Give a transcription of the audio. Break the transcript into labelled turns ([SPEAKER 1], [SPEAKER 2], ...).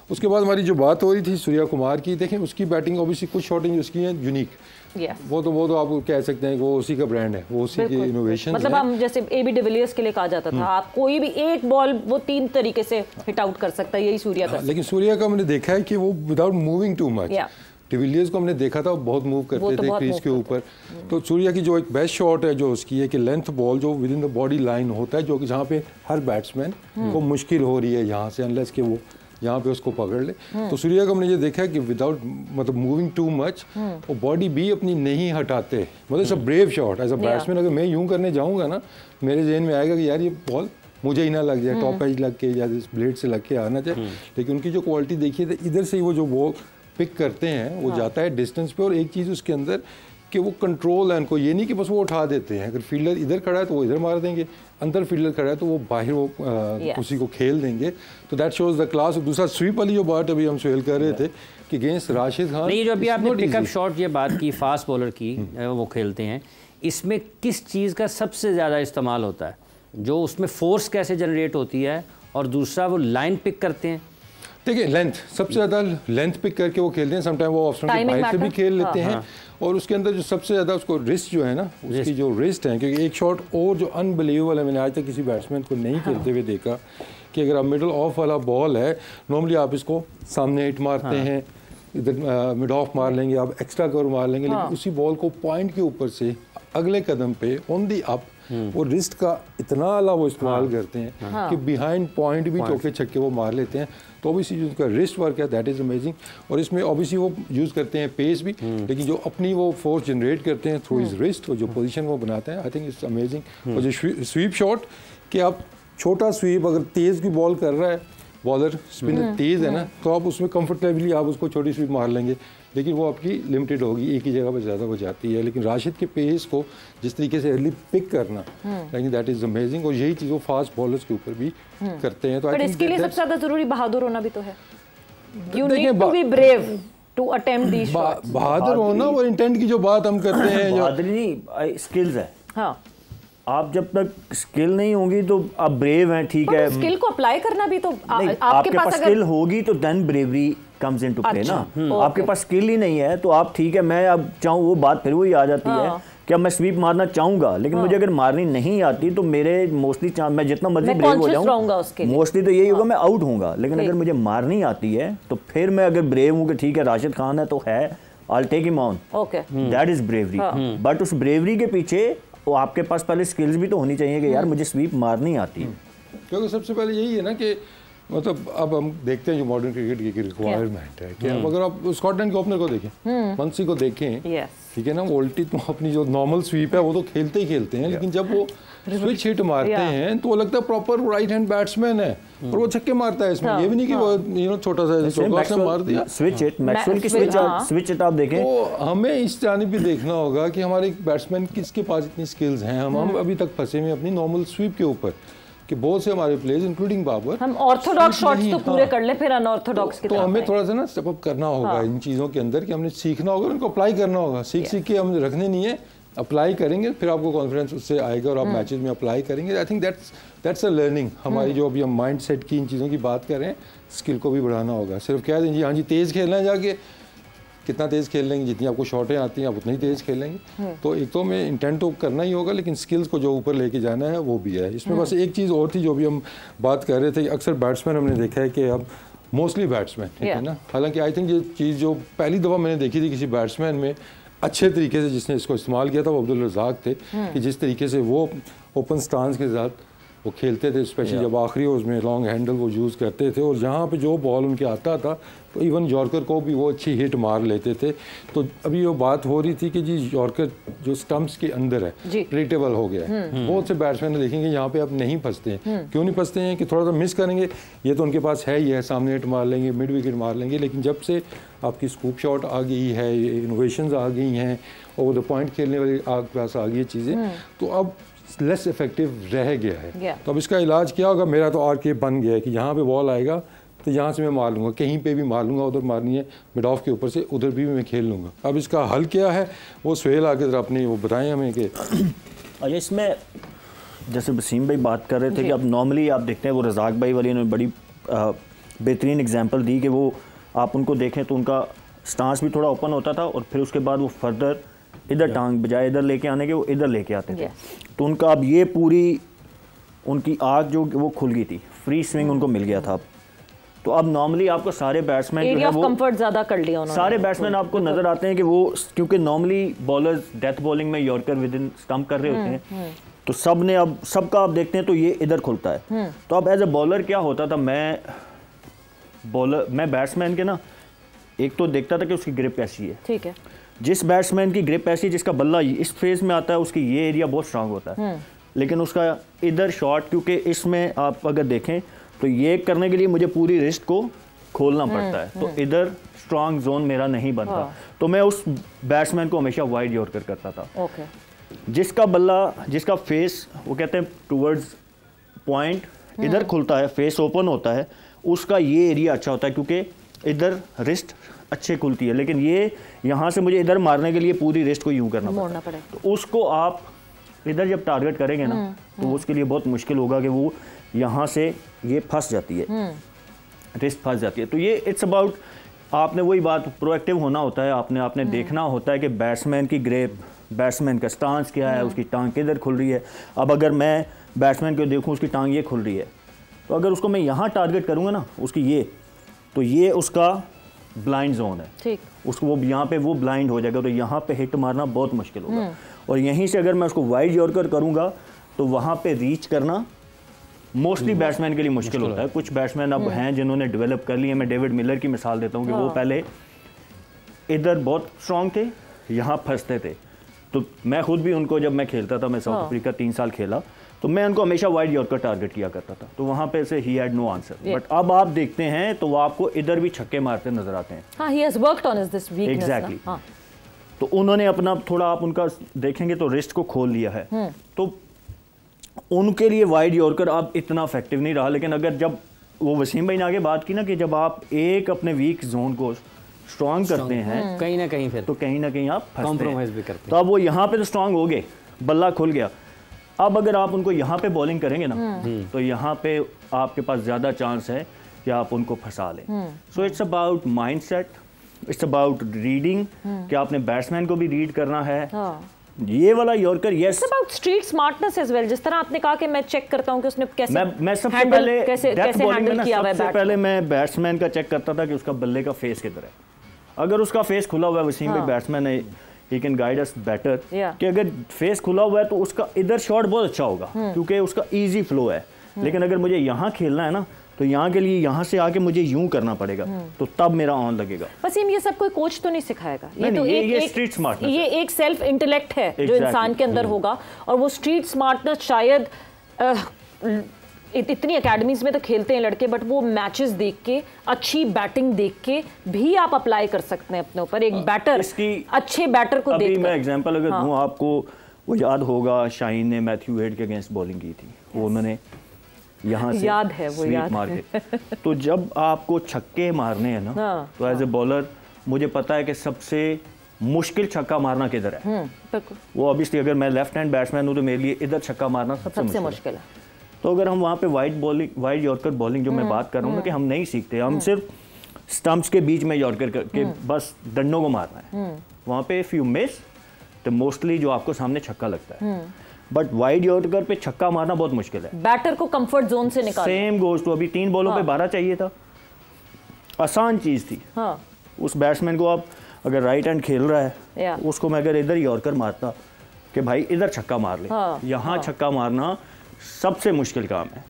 [SPEAKER 1] उसके बाद हमारी जो बात हो रही थी सूर्या कुमार की, देखें उसकी बैटिंग ऑब्वियसली कुछ शॉटिंग उसकी है यूनिक, वो तो आप कह सकते हैं कि वो उसी का ब्रांड है, वो उसी की इनोवेशन।
[SPEAKER 2] मतलब हम जैसे AB डिविलियर्स के लिए कहा जाता था, आप कोई भी एक बॉल वो 3 तरीके से हिट आउट कर सकता है, यही सूर्या का।
[SPEAKER 1] लेकिन सूर्या का मैंने देखा है कि वो without moving too much, de Villiers को हमने देखा था बहुत मूव करते थे क्रीज के ऊपर। तो सूर्या की जो एक बेस्ट शॉट है जो उसकी है कि लेंथ बॉल जो with in the body line होता है, जो कि जहाँ पे हर बैट्समैन को मुश्किल हो रही है यहाँ से, अनलेस कि वो यहाँ पे उसको पकड़ ले। तो सूर्या का हमने ये देखा है कि विदाउट मतलब मूविंग टू मच वो बॉडी भी अपनी नहीं हटाते, मतलब it's a brave shot as a batsman. अगर मैं यूं करने जाऊँगा ना, मेरे जहन में आएगा कि यार ये बॉल मुझे ही ना लग जाए, टॉप एज लग के या इस ब्लेड से लग के आना चाहिए। लेकिन उनकी जो क्वालिटी देखिए तो इधर से ही वो जो वो पिक करते हैं वो जाता है डिस्टेंस पे। और एक चीज़ उसके अंदर कि वो कंट्रोल है उनको, ये नहीं कि बस वो उठा देते हैं, अगर फील्डर इधर खड़ा है तो वो इधर मार देंगे, अंदर फील्डर खड़ा है तो वो बाहर वो उसी को खेल देंगे। तो दैट शोज द क्लास। दूसरा स्वीप वाली जो बात अभी हम सुहेल कर रहे थे कि अगेंस्ट राशिद खान,
[SPEAKER 3] नहीं जो अभी आपने पिकअप शॉट ये बात की फास्ट बॉलर की वो खेलते हैं, इसमें किस चीज़ का सबसे ज़्यादा इस्तेमाल होता है, जो उसमें फोर्स कैसे जनरेट होती है, और दूसरा वो लाइन पिक करते हैं।
[SPEAKER 1] देखिए लेंथ सबसे ज़्यादा लेंथ पिक करके वो खेलते हैं, समटाइम वो ऑप्शन के बाहर से भी खेल लेते हैं। और उसके अंदर जो सबसे ज़्यादा उसको रिस्ट जो है ना, उसकी जो रिस्ट है, क्योंकि एक शॉट और जो अनबिलीवेबल है, मैंने आज तक किसी बैट्समैन को नहीं खेलते हुए देखा कि अगर आप मिडल ऑफ वाला बॉल है, नॉर्मली आप इसको सामने हिट मारते हैं, इधर मिड ऑफ मार लेंगे, आप एक्स्ट्रा कवर मार लेंगे, लेकिन उसी बॉल को पॉइंट के ऊपर से अगले कदम पे ऑन दी अप वो रिस्ट का इतना अला वो इस्तेमाल करते हैं कि बिहाइंड पॉइंट भी चौके छक्के वो मार लेते हैं। तो ऑब्वियसली जो उनका रिस्ट वर्क है दैट इज़ अमेजिंग। और इसमें ऑब्वियसली वो यूज़ करते हैं पेस भी, लेकिन जो अपनी वो फोर्स जनरेट करते हैं थ्रू हिज रिस्ट, और जो पोजीशन वो बनाते हैं, आई थिंक इट्स अमेजिंग। और जो स्वीप शॉट कि आप छोटा स्वीप अगर तेज़ की बॉल कर रहा है बॉलर, स्पिनर तेज़ है ना, तो आप उसमें कंफर्टेबली आप उसको छोटी स्वीप मार लेंगे, लेकिन वो आपकी लिमिटेड होगी, एक ही जगह पर ज़्यादा हो जाती है। लेकिन राशिद के पेस को जिस तरीके से अर्ली पिक करना, लेकिन दैट इज़ अमेजिंग। और यही चीज़ वो फास्ट बॉलर्स के ऊपर भी करते हैं। तो
[SPEAKER 2] पर इसके लिए सबसे ज़्यादा ज़रूरी बहादुर होना भी तो है। You need to be brave to attempt these shots.
[SPEAKER 1] बहादुर होना और इंटेंट की जो बात हम करते हैं,
[SPEAKER 4] बहादुरी नहीं, स्किल्स है। हाँ, आप जब तक स्किल नहीं होगी तो आप ब्रेव हैं, ठीक है,
[SPEAKER 2] स्किल को अप्लाई करना भी तो
[SPEAKER 4] आपके पास स्किल होगी तो then bravery comes into play ना। आपके पास स्किल ही नहीं है तो आप ठीक है, मैं अब चाहूँ वो बात फिर वही आ जाती है कि अब मैं स्वीप मारना चाहूंगा, लेकिन मुझे अगर मारनी नहीं आती तो मेरे मोस्टली चांस, मैं जितना मर्जी ब्रेव हो जाऊँ मोस्टली तो यही होगा मैं आउट होऊंगा। लेकिन अगर मुझे मारनी आती है तो फिर मैं अगर ब्रेव हूँ कि ठीक है राशिद खान है तो है, I will take him on, that is bravery. But उस ब्रेवरी के पीछे वो आपके पास पहले स्किल्स भी तो होनी चाहिए कि यार मुझे स्वीप मारनी आती है।
[SPEAKER 1] क्योंकि सबसे पहले यही है ना कि मतलब अब हम देखते हैं जो मॉडर्न क्रिकेट की रिक्वायरमेंट है कि अगर आप स्कॉटलैंड के ओपनर को देखें, मंसी को देखें, ठीक है ना, वो उल्टी तो अपनी जो नॉर्मल स्वीप है वो तो खेलते ही खेलते हैं, लेकिन जब वो स्विच हिट मारते हैं तो वो लगता है प्रॉपर राइट हैंड बैट्समैन है और वो छक्के मारता है इसमें। ये भी नहीं कि वो छोटा सा मार दिया
[SPEAKER 4] स्विच हिट, मैक्सवेल की स्विच हिट आप देखें।
[SPEAKER 1] तो हमें इस जानिब भी देखना होगा कि हमारे बैट्समैन किसके पास इतनी स्किल्स हैं। हम अभी तक फंसे हुए अपनी नॉर्मल स्वीप के ऊपर कि बहुत से हमारे प्लेयर्स इंक्लूडिंग बाबर,
[SPEAKER 2] हम ऑर्थोडॉक्स शॉट्स तो पूरे कर ले, फिर अनऑर्थोडॉक्स की
[SPEAKER 1] तो हमें थोड़ा सा ना स्टेप अप करना होगा इन चीज़ों के अंदर कि हमने सीखना होगा, उनको अप्लाई करना होगा। सीख के हम रखने नहीं है, अप्लाई करेंगे फिर आपको कॉन्फिडेंस उससे आएगा और आप मैचेस में अप्लाई करेंगे। I think that's a learning. हमारी जो अभी हम माइंड सेट की इन चीज़ों की बात कर रहे हैं, स्किल को भी बढ़ाना होगा। सिर्फ कह देंगे हाँ जी तेज़ खेलना है, जाके कितना तेज़ खेल लेंगे, जितनी आपको शॉटें आती हैं आप उतना ही तेज़ खेल लेंगे। तो एक तो हमें इंटेंट तो करना ही होगा, लेकिन स्किल्स को जो ऊपर लेके जाना है वो भी है। इसमें बस एक चीज़ और थी जो भी हम बात कर रहे थे कि अक्सर बैट्समैन हमने देखा है कि अब मोस्टली बैट्समैन, ठीक है ना, हालांकि आई थिंक ये चीज़ जो पहली दफ़ा मैंने देखी थी किसी बैट्समैन में अच्छे तरीके से जिसने इसको इस्तेमाल किया था वो अब्दुल रज़ाक थे, कि जिस तरीके से वो ओपन स्टांस के साथ वो खेलते थे, स्पेशली जब आखिरी ओवर्स में लॉन्ग हैंडल वो यूज़ करते थे और जहाँ पे जो बॉल उनके आता था तो इवन यॉर्कर को भी वो अच्छी हिट मार लेते थे। तो अभी वो बात हो रही थी कि जी यॉर्कर जो स्टंप्स के अंदर है प्रेडिक्टेबल हो गया है। बहुत से बैट्समैन देखेंगे यहाँ पे आप नहीं फंसते हैं। क्यों नहीं फंसते हैं कि थोड़ा सा मिस करेंगे, ये तो उनके पास है ही है, सामने हिट मार लेंगे, मिड विकेट मार लेंगे। लेकिन जब से आपकी स्कूप शॉट आ गई है, इनोवेशंस आ गई हैं, ओवर द पॉइंट खेलने वाली आपके पास आ गई है चीज़ें, तो अब लेस इफेक्टिव रह गया है। तो अब इसका इलाज क्या होगा? मेरा तो आर के बन गया है कि यहाँ पे बॉल आएगा तो यहाँ से मैं मार लूँगा, कहीं पे भी मार लूँगा, उधर मारनी है मिड ऑफ के ऊपर से, उधर भी मैं खेल लूँगा। अब इसका हल क्या है वो सुहेल आके ज़रा अपनी वो बताएं हमें कि
[SPEAKER 4] अच्छा इसमें जैसे वसीम भाई बात कर रहे थे कि अब नॉर्मली आप देखते हैं वो रज़ाक भाई वाली ने बड़ी बेहतरीन एग्जांपल दी कि वो आप उनको देखें तो उनका स्टांस भी थोड़ा ओपन होता था और फिर उसके बाद वो फर्दर इधर टांग बजाय इधर लेके आने के वो इधर लेके आते थे। तो उनका अब ये पूरी उनकी आग जो वो खुल गई थी, फ्री स्विंग उनको मिल गया था अब। तो अब नॉर्मली आपको सारे बैट्समैन जो है वो
[SPEAKER 2] कंफर्ट ज़्यादा कर लिया उन्होंने।
[SPEAKER 4] सारे बैट्समैन आपको नजर आते हैं कि वो, क्योंकि नॉर्मली बॉलर्स डेथ बॉलिंग में यॉर्कर विद इन स्टंप कर रहे होते हैं, तो सब ने अब सबका आप देखते हैं तो ये इधर खुलता है। तो अब एज ए बॉलर क्या होता था, मैं बैट्समैन के ना एक तो देखता था कि उसकी ग्रिप कैसी है।
[SPEAKER 2] ठीक है।
[SPEAKER 4] जिस बैट्समैन की ग्रिप ऐसी जिसका बल्ला इस फेज में आता है उसकी ये एरिया बहुत स्ट्रांग होता है, लेकिन उसका इधर शॉट, क्योंकि इसमें आप अगर देखें तो ये करने के लिए मुझे पूरी रिस्ट को खोलना पड़ता है, तो इधर स्ट्रांग जोन मेरा नहीं बनता। तो मैं उस बैट्समैन को हमेशा वाइड यॉर्कर करता था।
[SPEAKER 2] ओके।
[SPEAKER 4] जिसका बल्ला, जिसका फेस वो कहते हैं टूवर्ड्स पॉइंट इधर खुलता है, फेस ओपन होता है, उसका ये एरिया अच्छा होता है क्योंकि इधर रिस्ट अच्छे खुलती है। लेकिन ये यहाँ से मुझे इधर मारने के लिए पूरी रिस्ट को यूं करना पड़ेगा। तो उसको आप इधर जब टारगेट करेंगे ना तो उसके लिए बहुत मुश्किल होगा कि वो यहाँ से ये फंस जाती है, रिस्ट फंस जाती है। तो ये इट्स अबाउट, आपने वही बात, प्रोएक्टिव होना होता है, आपने देखना होता है कि बैट्समैन की ग्रिप, बैट्समैन का स्टांस क्या है, उसकी टांग किधर खुल रही है। अब अगर मैं बैट्समैन को देखूँ उसकी टांग ये खुल रही है, तो अगर उसको मैं यहाँ टारगेट करूँगा ना उसकी ये, तो ये उसका ब्लाइंड जोन है, ठीक, उसको वो यहाँ पे वो ब्लाइंड हो जाएगा, तो यहाँ पे हिट मारना बहुत मुश्किल होगा। और यहीं से अगर मैं उसको वाइड यॉर्कर करूँगा तो वहाँ पे रीच करना मोस्टली बैट्समैन के लिए मुश्किल होता है। कुछ बैट्समैन अब हैं जिन्होंने डेवलप कर लिए। मैं डेविड मिलर की मिसाल देता हूँ कि वो पहले इधर बहुत स्ट्रांग थे, यहाँ फंसते थे। तो मैं खुद भी उनको, जब मैं खेलता था, मैं साउथ अफ्रीका 3 साल खेला, तो मैं उनको हमेशा वाइड यॉर्कर टारगेट किया करता था, तो वहाँ पे से ही हैड नो आंसर। बट अब आप देखते हैं तो वो आपको इधर भी छक्के मारते नजर आते हैं।
[SPEAKER 2] हाँ, he has worked on this weakness।
[SPEAKER 4] Exactly। तो उन्होंने अपना थोड़ा, आप उनका देखेंगे तो रिस्ट को खोल लिया है, तो उनके लिए वाइड यॉर्कर अब इतना इफेक्टिव नहीं रहा। लेकिन अगर जब वो वसीम भाई ने आगे बात की ना कि जब आप एक अपने वीक जोन को स्ट्रांग करते हैं
[SPEAKER 3] कहीं ना कहीं, फिर
[SPEAKER 4] तो कहीं ना कहीं आप
[SPEAKER 3] कॉम्प्रोमाइज भी करते हैं।
[SPEAKER 4] तो अब वो यहाँ पे तो स्ट्रांग हो गए, बल्ला खुल गया। अब अगर आप उनको यहाँ पे बॉलिंग करेंगे ना तो यहाँ पे आपके पास ज़्यादा चांस है कि आप उनको फंसा लें। So it's about mindset, it's about reading, कि आपने बैट्समैन को भी रीड करना है। ये वाला yorker, yes,
[SPEAKER 2] it's about street smartness as well. जिस तरह आपने कहा कि मैं चेक करता हूं कि उसने कैसे,
[SPEAKER 4] मैं सबसे पहले
[SPEAKER 2] कैसे हैंडल किया हुआ है,
[SPEAKER 4] सबसे पहले मैं बैट्समैन का चेक करता था कि उसका बल्ले का फेस किधर है। अगर उसका फेस खुला हुआ है, वसीम भाई बैट्समैन है, he can guide us better, कि अगर फेस खुला हुआ है तो उसका इधर शॉट बहुत अच्छा होगा क्योंकि उसका इजी फ्लो है। लेकिन अगर मुझे यहाँ खेलना है ना तो यहाँ के लिए यहाँ से आके मुझे यूं करना पड़ेगा, तो तब मेरा ऑन लगेगा।
[SPEAKER 2] वसीम, ये सब कोई कोच तो नहीं सिखाएगा, ये
[SPEAKER 4] नहीं,
[SPEAKER 2] तो
[SPEAKER 4] ये स्ट्रीट स्मार्टनेस,
[SPEAKER 2] ये एक सेल्फ इंटेलेक्ट है जो इंसान के अंदर होगा। और वो स्ट्रीट स्मार्टनेस शायद इतनी एकेडमीज में तो खेलते हैं लड़के, बट वो मैचेस देख के, अच्छी बैटिंग देख के भी आप अप्लाई कर सकते हैं अपने ऊपर। एक बैटर, अच्छे बैटर को देख,
[SPEAKER 4] मैं एग्जांपल अगर दूं आपको, वो याद होगा शाहीन ने मैथ्यू हेड के अगेंस्ट बॉलिंग की थी, वो उन्होंने यहाँ से
[SPEAKER 2] याद है, वो याद
[SPEAKER 4] मार के। तो जब आपको छक्के मारने हैं ना, तो एज ए बॉलर मुझे पता है कि सबसे मुश्किल छक्का मारना किधर है। वो ऑब्वियसली अगर मैं लेफ्ट हैंड बैट्समैन हूँ तो मेरे लिए इधर छक्का मारना सबसे मुश्किल है। तो अगर हम वहाँ पे वाइड यॉर्कर बॉलिंग जो मैं बात कर रहा हूँ ना, कि हम नहीं सीखते, हम सिर्फ स्टंप्स के बीच में यॉर्कर करके बस डंडों को मारना है। वहाँ पे इफ यू मिस तो मोस्टली जो आपको सामने छक्का लगता है, बट वाइड यॉर्कर पे छक्का मारना बहुत मुश्किल है।
[SPEAKER 2] बैटर को कंफर्ट जोन से निकालना।
[SPEAKER 4] सेम गोज टू, अभी 3 बॉलों पे 12 चाहिए था, आसान चीज थी। उस बैट्समैन को आप अगर राइट हैंड खेल रहा है, उसको मैं अगर इधर यॉर्कर मारता कि भाई इधर छक्का मार ले, यहाँ छक्का मारना सबसे मुश्किल काम है।